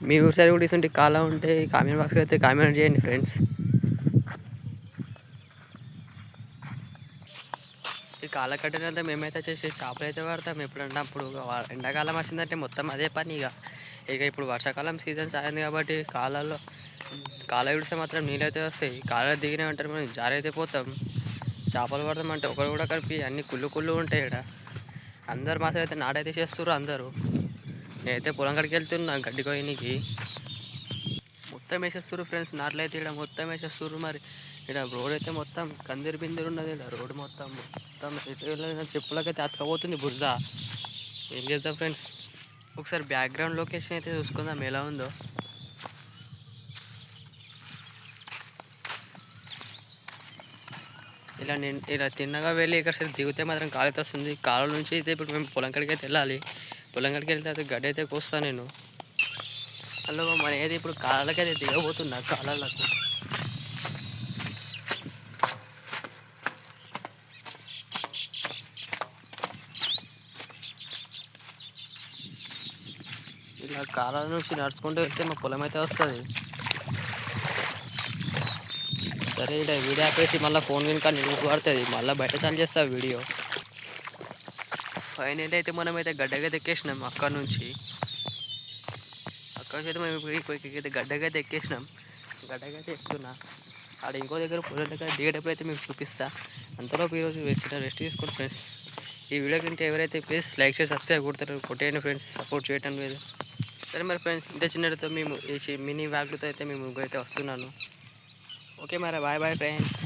మీ ఊరి సైడ్ కూడా ఇటువంటి కాలం ఉంటే కామెంట్ బాక్స్లో అయితే కామెంట్ చేయండి ఫ్రెండ్స్. ఈ కాళ్ళ కట్టినంత మేమైతే చేసి చేపలు అయితే పడతాం ఎప్పుడంటే అప్పుడు. ఎండాకాలం వచ్చిందంటే మొత్తం అదే పని. ఇక ఇప్పుడు వర్షాకాలం సీజన్స్ అయింది కాబట్టి కాళ్ళ విడిస్తే మాత్రం నీళ్ళైతే వస్తాయి. కాళ్ళ దిగినే ఉంటారు, మనం జారైతే పోతాం. చేపలు పడతామంటే ఒకరు కూడా కలిపి అన్ని కుళ్ళు ఉంటాయి ఇక్కడ. అందరు మా సైడ్ అయితే నాటైతే చేస్తుర్రు అందరూ. నేనైతే పొలం కాడికి వెళ్తున్నా గడ్డి కొయ్యనికి. మొత్తం వేసేస్తుర్రు ఫ్రెండ్స్, నాట్లు అయితే ఇక్కడ మొత్తం వేసేస్తుర్రు. మరి ఇక్కడ రోడ్ అయితే మొత్తం కందిరి బిందిరి ఉన్నది. ఇక్కడ రోడ్ మొత్తం చెప్పులకైతే అతకపోతుంది బురద. ఏం చేద్దాం ఫ్రెండ్స్, ఒకసారి బ్యాక్గ్రౌండ్ లొకేషన్ అయితే చూసుకుందాం ఎలా ఉందో. ఇలా తిన్నగా వెళ్ళి ఇక్కడ సరే దిగితే మాత్రం కాలు వస్తుంది. కాలువ నుంచి అయితే ఇప్పుడు మేము పొలం కాడికి అయితే వెళ్ళాలి. పొలం కాడికి వెళ్తే అయితే గడ్డి అయితే కోస్తాను నేను. అందులో మన ఏది ఇప్పుడు కాళ్ళకైతే దిగబోతున్నా కాళ్ళకు. ఇలా కాలాల నుంచి నడుచుకుంటూ వెళ్తే మా పొలం అయితే వస్తుంది. సరే ఇక్కడ వీడియో ఆపేసి మళ్ళీ ఫోన్ కనుక నిలుపు పడుతుంది, మళ్ళీ బయట చాలు చేస్తా వీడియో. ఫైనల్ అయితే మనమైతే గడ్డగైతే ఎక్కేసినాం. అక్కడ నుంచి అయితే మేము ఇప్పుడు గడ్డగైతే ఎక్కేసినాం. గడ్డగైతే ఎక్కుతున్నా. ఆడ ఇంకో దగ్గర పొలం దగ్గర దిగేటప్పుడు అయితే మీకు చూపిస్తా. అంతలోపు ఈరోజు రెస్ట్ తీసుకోండి ఫ్రెండ్స్. ఈ వీడియో కంటే ఎవరైతే ప్లీజ్ లైక్ చేసి సబ్స్క్రైబ్ కొట్టేయండి ఫ్రెండ్స్, సపోర్ట్ చేయటం లేదు. సరే మరి ఫ్రెండ్స్, ఇంత చిన్నతో మేము మినీ వ్యాగ్లతో అయితే మేము ముగ్గురు అయితే వస్తున్నాను. ఓకే మరి బాయ్ ఫ్రెండ్స్.